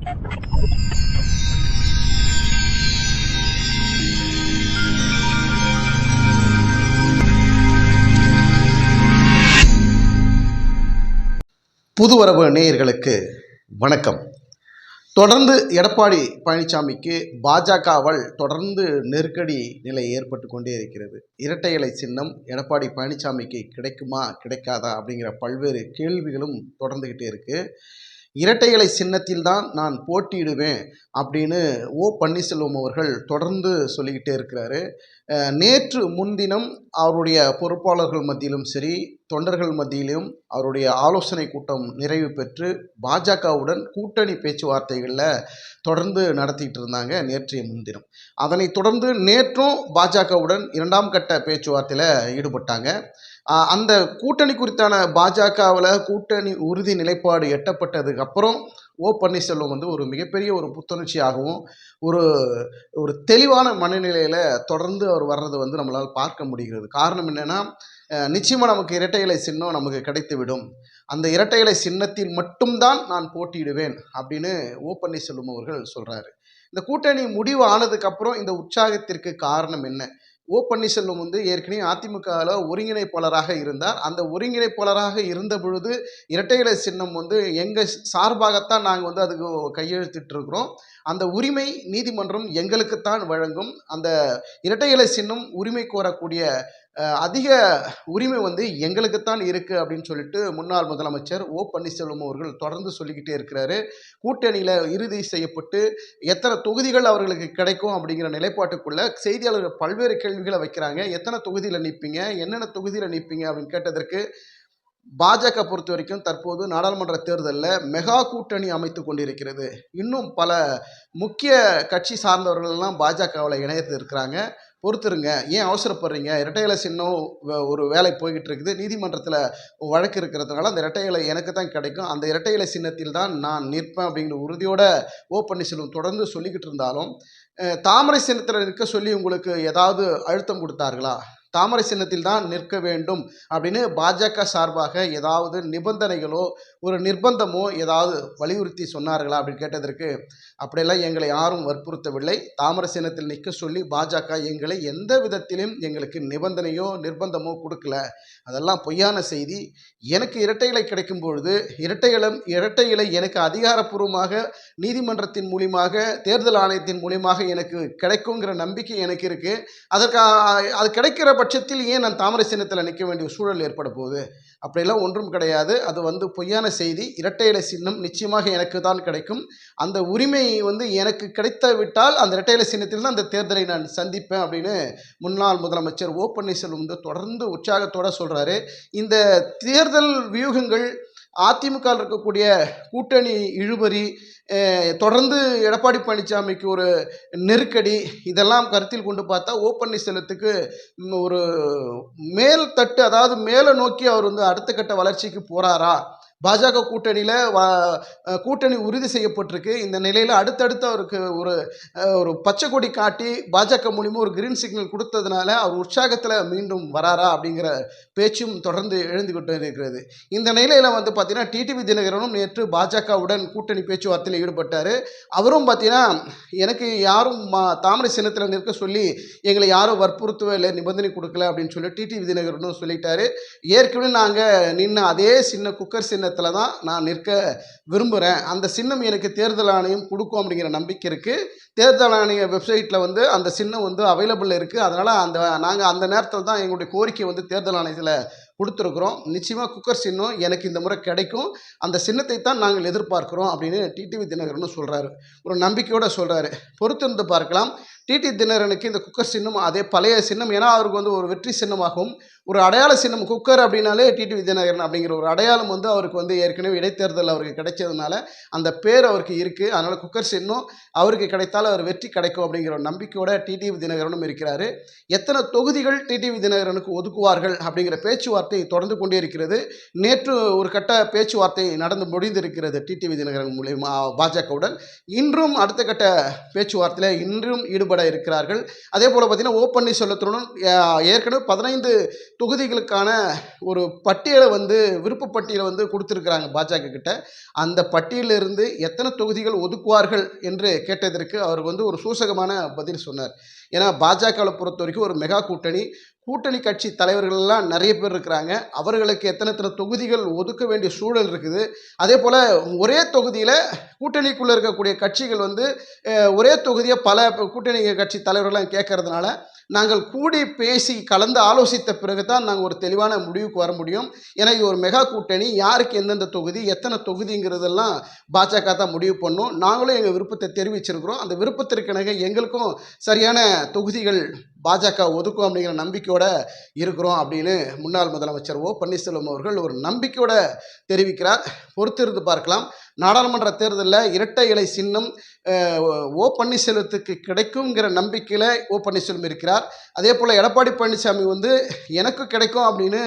புதுவரவு நேயர்களுக்கு வணக்கம். தொடர்ந்து எடப்பாடி பழனிசாமிக்கு பாஜகவால் தொடர்ந்து நெருக்கடி நிலை ஏற்பட்டு கொண்டே இருக்கிறது. இரட்டை இலை சின்னம் எடப்பாடி பழனிசாமிக்கு கிடைக்குமா கிடைக்காதா அப்படிங்கிற பல்வேறு கேள்விகளும் தொடர்ந்துக்கிட்டே இருக்குது. இரட்டை இலை சின்னத்தில் தான் நான் போட்டியிடுவேன் அப்படின்னு ஓ பன்னீர்செல்வம் அவர்கள் தொடர்ந்து சொல்லிக்கிட்டே இருக்கிறாரு. நேற்று முன்தினம் அவருடைய பொறுப்பாளர்கள் மத்தியிலும் சரி, தொண்டர்கள் மத்தியிலும் அவருடைய ஆலோசனை கூட்டம் நிறைவு பெற்று பாஜகவுடன் கூட்டணி பேச்சுவார்த்தைகளில் தொடர்ந்து நடத்திட்டு இருந்தாங்க நேற்றைய முன்தினம். அதனைத் தொடர்ந்து நேற்றும் பாஜகவுடன் 2ஆம் கட்ட பேச்சுவார்த்தையில் ஈடுபட்டாங்க. அந்த கூட்டணி குறித்தான பாஜகவில் கூட்டணி உறுதி நிலைப்பாடு எட்டப்பட்டதுக்கு அப்புறம் ஓ பன்னீர்செல்வம் ஒரு மிகப்பெரிய ஒரு புத்துணர்ச்சியாகவும் ஒரு தெளிவான மனநிலையில் தொடர்ந்து அவர் வர்றது நம்மளால் பார்க்க முடிகிறது. காரணம் என்னென்னா, நிச்சயமாக நமக்கு இரட்டை இலை சின்னம் நமக்கு கிடைத்துவிடும், அந்த இரட்டை இலை சின்னத்தில் மட்டும்தான் நான் போட்டியிடுவேன் அப்படின்னு ஓ பன்னீர்செல்வம் அவர்கள் சொல்கிறாரு. இந்த கூட்டணி முடிவு ஆனதுக்கப்புறம் இந்த உற்சாகத்திற்கு காரணம் என்ன? ஓ பன்னீர்செல்வம் ஏற்கனவே அதிமுகவில் ஒருங்கிணைப்பாளராக இருந்தார். அந்த ஒருங்கிணைப்பாளராக இருந்த பொழுது இரட்டை இலை சின்னம் எங்கள் சார்பாகத்தான் நாங்கள் அதுக்கு கையெழுத்திட்டு இருக்கிறோம், அந்த உரிமை நீதிமன்றம் எங்களுக்குத்தான் வழங்கும், அந்த இரட்டை இலை சின்னம் உரிமை கோரக்கூடிய அதிக உரிமை எங்களுக்குத்தான் இருக்குது அப்படின்னு சொல்லிட்டு முன்னாள் முதலமைச்சர் ஓ பன்னீர்செல்வம் அவர்கள் தொடர்ந்து சொல்லிக்கிட்டே இருக்கிறாரு. கூட்டணியில் இறுதி செய்யப்பட்டு எத்தனை தொகுதிகள் அவர்களுக்கு கிடைக்கும் அப்படிங்கிற நிலைப்பாட்டுக்குள்ள செய்தியாளர்கள் பல்வேறு கேள்விகளை வைக்கிறாங்க. எத்தனை தொகுதியில் நிற்பீங்க, என்னென்ன தொகுதியில் நிற்பீங்க அப்படின்னு கேட்டதற்கு, பாஜக பொறுத்த வரைக்கும் தற்போது நாடாளுமன்ற தேர்தலில் மெகா கூட்டணி அமைத்து கொண்டிருக்கிறது. இன்னும் பல முக்கிய கட்சி சார்ந்தவர்கள்லாம் பாஜகவில் இணையத்து இருக்கிறாங்க. பொறுத்துருங்க, ஏன் அவசரப்படுறீங்க? இரட்டை இலை சின்னம் ஒரு வேலை போய்கிட்டு இருக்குது, நீதிமன்றத்தில் வழக்கு இருக்கிறதுனால அந்த இரட்டை இலை எனக்கு தான் கிடைக்கும், அந்த இரட்டை இலை சின்னத்தில் தான் நான் நிற்பேன் அப்படிங்கிற உறுதியோட ஓ பன்னீர்செல்வம் தொடர்ந்து சொல்லிக்கிட்டு இருந்தாலும், தாமரை சின்னத்தில் நிற்க சொல்லி உங்களுக்கு ஏதாவது அழுத்தம் கொடுத்தார்களா? தாமரை சின்னத்தில் தான் நிற்க வேண்டும் அப்படின்னு பாஜக சார்பாக ஏதாவது நிபந்தனைகளோ ஒரு நிர்பந்தமோ ஏதாவது வலியுறுத்தி சொன்னார்களா அப்படின்னு கேட்டதற்கு, அப்படியெல்லாம் எங்களை யாரும் வற்புறுத்தவில்லை, தாமரை சின்னத்தில் நிற்க சொல்லி பாஜக எங்களை எந்த விதத்திலும் எங்களுக்கு நிபந்தனையோ நிர்பந்தமோ கொடுக்கல, அதெல்லாம் பொய்யான செய்தி. எனக்கு இரட்டை இலை கிடைக்கும் பொழுது இரட்டை இலை எனக்கு அதிகாரப்பூர்வமாக நீதிமன்றத்தின் மூலியமாக தேர்தல் ஆணையத்தின் மூலியமாக எனக்கு கிடைக்குங்கிற நம்பிக்கை எனக்கு இருக்குது. அது கிடைக்கிற பட்சத்தில் ஏன் நான் தாமரை சின்னத்தில் நிற்க வேண்டிய சூழல் ஏற்பட போகுது? அப்படியெல்லாம் ஒன்றும் கிடையாது. அது பொய்யான செய்தி. இரட்டை இலை சின்னம் நிச்சயமாக எனக்கு தான் கிடைக்கும், அந்த உரிமை எனக்கு கிடைத்து விட்டால் அந்த இரட்டை இலை சின்னத்தில் தான் அந்த தேர்தலை நான் சந்திப்பேன் அப்படின்னு முன்னாள் முதலமைச்சர் ஓ பன்னீர்செல்வம் தொடர்ந்து உற்சாகத்தோடு சொல்கிறாரு. இந்த தேர்தல் வியூகங்கள், அதிமுக இருக்கக்கூடிய கூட்டணி இழுபறி, தொடர்ந்து எடப்பாடி பழனிசாமிக்கு ஒரு நெருக்கடி, இதெல்லாம் கருத்தில் கொண்டு பார்த்தா ஓ பன்னீர்செல்வத்துக்கு ஒரு மேல் தட்டு, அதாவது மேலே நோக்கி அவர் அடுத்த கட்ட வளர்ச்சிக்கு போகிறாரா? பாஜக கூட்டணி உறுதி செய்யப்பட்டிருக்கு. இந்த நிலையில் அடுத்தடுத்து அவருக்கு ஒரு பச்சை கொடி காட்டி பாஜக மூலியமாக ஒரு கிரீன் சிக்னல் கொடுத்ததுனால அவர் உற்சாகத்தில் மீண்டும் வராரா அப்படிங்கிற பேச்சும் தொடர்ந்து எழுந்துகிட்டு இருக்கிறது. இந்த நிலையில் பார்த்தீங்கன்னா டிடிவி தினகரனும் நேற்று பாஜகவுடன் கூட்டணி பேச்சுவார்த்தையில் ஈடுபட்டார். அவரும் பார்த்தீங்கன்னா, எனக்கு யாரும் தாமரை சின்னத்தில் நிற்க சொல்லி எங்களை யாரும் வற்புறுத்தவே இல்லை, நிபந்தனை கொடுக்கல அப்படின்னு சொல்லி டிடிவி தினகரனும் சொல்லிட்டாரு. ஏற்கனவே நாங்கள் நின்ன அதே சின்ன குக்கர் சின்னத்தில் தான் நான் நிற்க விரும்புகிறேன், அந்த சின்னம் எனக்கு தேர்தல் ஆணையம் கொடுக்கும் அப்படிங்கிற நம்பிக்கை இருக்குது. தேர்தல் ஆணைய வெப்சைட்டில் அந்த சின்னம் அவைலபிள் இருக்குது. அதனால் நாங்கள் அந்த நேரத்தில் தான் எங்களுடைய கோரிக்கை தேர்தல் ஆணையத்தில் கொடுத்துருக்குறோம். நிச்சயமாக குக்கர் சின்னம் எனக்கு இந்த முறை கிடைக்கும், அந்த சின்னத்தை தான் நாங்கள் எதிர்பார்க்குறோம் அப்படின்னு டிடிவி தினகரன் சொல்கிறாரு. ஒரு நம்பிக்கையோடு சொல்கிறாரு. பொறுத்திருந்து பார்க்கலாம். டிடி தினகரனுக்கு இந்த குக்கர் சின்னம் அதே பழைய சின்னம், ஏன்னா அவருக்கு ஒரு வெற்றி சின்னமாகவும் ஒரு அடையாள சின்னம். குக்கர் அப்படின்னாலே டிடிவி தினகரன் அப்படிங்கிற ஒரு அடையாளம் அவருக்கு ஏற்கனவே இடைத்தேர்தல் அவருக்கு கிடைச்சதுனால அந்த பேர் அவருக்கு இருக்குது. அதனால் குக்கர் சின்னம் அவருக்கு கிடைத்தால் அவர் வெற்றி கிடைக்கும் அப்படிங்கிற ஒரு நம்பிக்கையோட டிடிவி தினகரனும் இருக்கிறாரு. எத்தனை தொகுதிகள் டிடிவி தினகரனுக்கு ஒதுக்குவார்கள் அப்படிங்கிற பேச்சுவார்த்தை தொடர்ந்து கொண்டே இருக்கிறது. நேற்று ஒரு கட்ட பேச்சுவார்த்தை நடந்து முடிந்திருக்கிறது டிடிவி தினகரன் மூலியமா பாஜகவுடன். இன்றும் அடுத்த கட்ட பேச்சுவார்த்தையில் இன்றும் ஈடுபட ஈடுபட இருக்கிறார்கள். அதே போல் பார்த்தீங்கன்னா ஓ பன்னீர்செல்வத்துடன் ஏற்கனவே 15 தொகுதிகளுக்கான ஒரு பட்டியலை வந்து விருப்ப பட்டியலை வந்து கொடுத்துருக்குறாங்க பாஜக கிட்ட. அந்த பட்டியலிருந்து எத்தனை தொகுதிகள் ஒதுக்குவார்கள் என்று கேட்டதற்கு அவர் வந்து ஒரு சூசகமான பதில் சொன்னார். ஏன்னா பாஜகவை பொறுத்த வரைக்கும் ஒரு மெகா கூட்டணி, கூட்டணி கட்சி தலைவர்கள் எல்லாம் நிறைய பேர் இருக்கிறாங்க. அவர்களுக்கு எத்தனை எத்தனை தொகுதிகள் ஒதுக்க வேண்டிய சூழல் இருக்குது. அதே போல் ஒரே தொகுதியில் கூட்டணிக்குள்ளே இருக்கக்கூடிய கட்சிகள் வந்து ஒரே தொகுதியை பல கூட்டணி கட்சி தலைவர்கள்லாம் கேட்கறதுனால நாங்கள் கூடி பேசி கலந்து ஆலோசித்த பிறகு தான் நாங்கள் ஒரு தெளிவான முடிவுக்கு வர முடியும். ஏன்னா இது ஒரு மெகா கூட்டணி, யாருக்கு எந்தெந்த தொகுதி எத்தனை தொகுதிங்கிறதெல்லாம் பாஜக தான் முடிவு பண்ணோம். நாங்களும் எங்கள் விருப்பத்தை தெரிவிச்சிருக்கிறோம். அந்த விருப்பத்திற்கிணங்க எங்களுக்கும் சரியான தொகுதிகள் பாஜக ஒதுக்கும் அப்படிங்கிற நம்பிக்கையோடு இருக்கிறோம் அப்படின்னு முன்னாள் முதலமைச்சர் ஓ பன்னீர்செல்வம் அவர்கள் ஒரு நம்பிக்கையோடு தெரிவிக்கிறார். பொறுத்திருந்து பார்க்கலாம். நாடாளுமன்ற தேர்தலில் இரட்டை இலை சின்னம் ஓ பன்னீர்செல்வத்துக்கு கிடைக்குங்கிற நம்பிக்கையில் ஓ பன்னீர்செல்வம் இருக்கிறார். அதே போல் எடப்பாடி பழனிசாமி வந்து எனக்கு கிடைக்கும் அப்படின்னு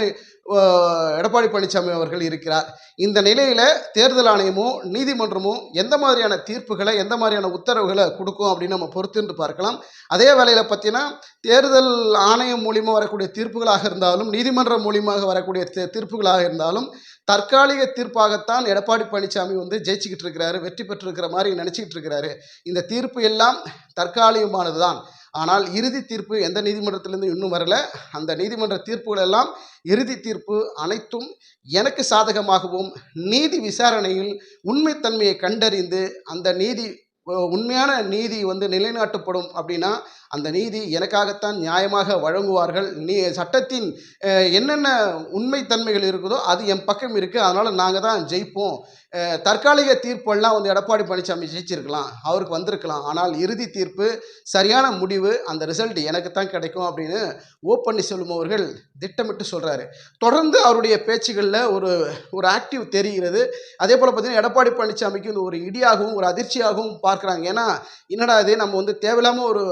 எடப்பாடி பழனிசாமி அவர்கள் இருக்கிறார். இந்த நிலையில் தேர்தல் ஆணையமும் நீதிமன்றமும் எந்த மாதிரியான தீர்ப்புகளை எந்த மாதிரியான உத்தரவுகளை கொடுக்கும் அப்படின்னு நம்ம பொறுத்திருந்து பார்க்கலாம். அதே வேளையில் பார்த்தீங்கன்னா தேர்தல் ஆணையம் மூலியமாக வரக்கூடிய தீர்ப்புகளாக இருந்தாலும் நீதிமன்றம் மூலியமாக வரக்கூடிய தீர்ப்புகளாக இருந்தாலும் தற்காலிக தீர்ப்பாகத்தான் எடப்பாடி பழனிசாமி வந்து ஜெயிச்சுக்கிட்டு இருக்கிறாரு, வெற்றி பெற்றிருக்கிற மாதிரி நினச்சிக்கிட்டு இருக்கிறாரு. இந்த தீர்ப்பு எல்லாம் தற்காலிகமானது தான். ஆனால் இறுதி தீர்ப்பு எந்த நீதிமன்றத்திலேருந்து இன்னும் வரல. அந்த நீதிமன்ற தீர்ப்புகள் எல்லாம் இறுதி தீர்ப்பு அனைத்தும் எனக்கு சாதகமாகவும் நீதி விசாரணையில் உண்மைத்தன்மையை கண்டறிந்து அந்த நீதி உண்மையான நீதி வந்து நிலைநாட்டப்படும் அப்படின்னா அந்த நீதி எனக்காகத்தான் நியாயமாக வழங்குவார்கள். சட்டத்தின் என்னென்ன உண்மைத்தன்மைகள் இருக்குதோ அது என் பக்கம் இருக்குது, அதனால் நாங்கள் தான் ஜெயிப்போம். தற்காலிக தீர்ப்பெல்லாம் வந்து எடப்பாடி பழனிசாமி ஜெயிச்சிருக்கலாம், அவருக்கு வந்திருக்கலாம். ஆனால் இறுதி தீர்ப்பு சரியான முடிவு அந்த ரிசல்ட் எனக்கு தான் கிடைக்கும் அப்படின்னு ஓ பன்னீர்செல்வம் அவர்கள் திட்டமிட்டு சொல்கிறாரு. தொடர்ந்து அவருடைய பேச்சுகளில் ஒரு ஆக்டிவ் தெரிகிறது. அதே போல் பார்த்தீங்கன்னா எடப்பாடி பழனிசாமிக்கு ஒரு இடியாகவும் ஒரு அதிர்ச்சியாகவும் பார்க்குறாங்க. ஏன்னா என்னடா இது, நம்ம வந்து தேவையில்லாமல் ஒரு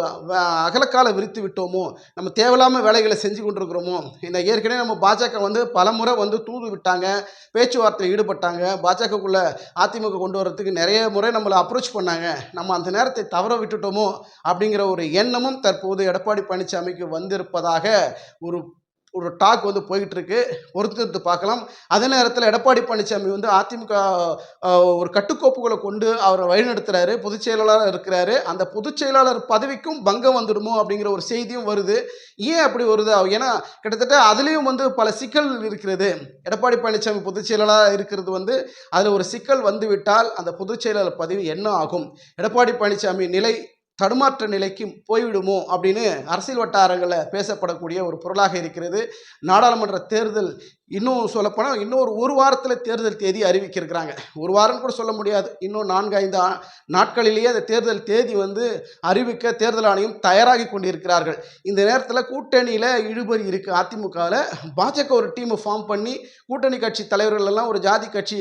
அகலக்கால விரித்து விட்டோமோ, நம்ம தேவையில்லாமல் வேலைகளை செஞ்சு கொண்டிருக்கிறோமோ. இந்த ஏற்கனவே நம்ம பாஜக வந்து பல முறை வந்து தூது விட்டாங்க, பேச்சுவார்த்தையில் ஈடுபட்டாங்க. பாஜகக்குள்ள அதிமுக கொண்டு வரதுக்கு நிறைய முறை நம்மளை அப்ரோச் பண்ணாங்க. நம்ம அந்த நேரத்தை தவற விட்டுட்டோமோ அப்படிங்கிற ஒரு எண்ணமும் தற்போது எடப்பாடி பழனிசாமிக்கு வந்திருப்பதாக ஒரு டாக் வந்து போயிட்டு இருக்கு. பொறுத்திருந்து பார்க்கலாம். அதே நேரத்தில் எடப்பாடி பழனிசாமி வந்து அதிமுக ஒரு கட்டுக்கோப்புகளை கொண்டு அவரை வழிநடத்துறாரு, பொதுச் செயலாளராக இருக்கிறாரு. அந்த பொதுச் செயலாளர் பதவிக்கும் பங்கம் வந்துடுமோ அப்படிங்கிற ஒரு செய்தியும் வருது. ஏன் அப்படி வருது? ஏன்னா கிட்டத்தட்ட அதுலேயும் வந்து பல சிக்கல் இருக்கிறது. எடப்பாடி பழனிசாமி பொதுச் செயலாளராக இருக்கிறது வந்து அதில் ஒரு சிக்கல் வந்துவிட்டால் அந்த பொதுச் செயலாளர் பதவி என்ன ஆகும்? எடப்பாடி பழனிசாமி நிலை தடுமாற்ற நிலைக்கு போய்விடுமோ அப்படின்னு அரசியல் வட்டாரங்களில் பேசப்படக்கூடிய ஒரு பொருளாக இருக்கிறது. நாடாளுமன்ற தேர்தல் இன்னும் சொல்லப்போனால் இன்னும் ஒரு வாரத்தில் தேர்தல் தேதி அறிவிக்கிறாங்க. ஒரு வாரம் கூட சொல்ல முடியாது, இன்னும் 4-5 நாட்களிலேயே அந்த தேர்தல் தேதி வந்து அறிவிக்க தேர்தல் ஆணையம் தயாராகி கொண்டிருக்கிறார்கள். இந்த நேரத்தில் கூட்டணியில் இழுபறி இருக்குது. அதிமுகவில் பாஜக ஒரு டீமை ஃபார்ம் பண்ணி கூட்டணி கட்சி தலைவர்களெல்லாம் ஒரு ஜாதி கட்சி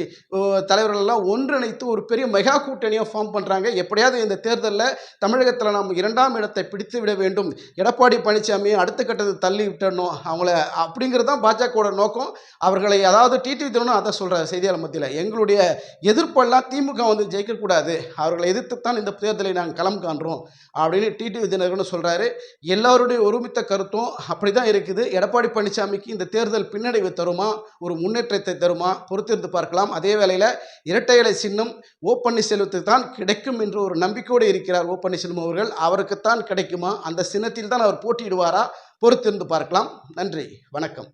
தலைவர்களெல்லாம் ஒன்றிணைத்து ஒரு பெரிய மெகா கூட்டணியை ஃபார்ம் பண்ணுறாங்க. எப்படியாவது இந்த தேர்தலில் தமிழகத்தில் நம்ம 2ஆம் இடத்தை பிடித்து விட வேண்டும், எடப்பாடி பழனிசாமியை அடுத்த கட்டத்தை தள்ளி விட்டணும் அவங்கள அப்படிங்கிறது தான் பாஜகவோட நோக்கம். அவர்களை அதாவது டிடிவி தினகரனும் அதை சொல்கிற செய்தியாளர் மத்தியில் எங்களுடைய எதிர்ப்பெல்லாம் திமுக வந்து ஜெயிக்கக்கூடாது, அவர்களை எதிர்த்துத்தான் இந்த தேர்தலை நாங்கள் களம் காண்றோம் அப்படின்னு டிடிவி தினகரன் சொல்கிறாரு. எல்லாருடைய ஒருமித்த கருத்தும் அப்படி தான் இருக்குது. எடப்பாடி பழனிசாமிக்கு இந்த தேர்தல் பின்னடைவு தருமா, ஒரு முன்னேற்றத்தை தருமா, பொறுத்திருந்து பார்க்கலாம். அதே வேளையில் இரட்டை இலை சின்னம் ஓ பன்னீர்செல்வத்துக்கு தான் கிடைக்கும் என்று ஒரு நம்பிக்கையோடு இருக்கிறார் ஓ பன்னீர்செல்வம் அவர்கள். அவருக்குத்தான் கிடைக்குமா, அந்த சின்னத்தில் தான் அவர் போட்டியிடுவாரா? பொறுத்திருந்து பார்க்கலாம். நன்றி, வணக்கம்.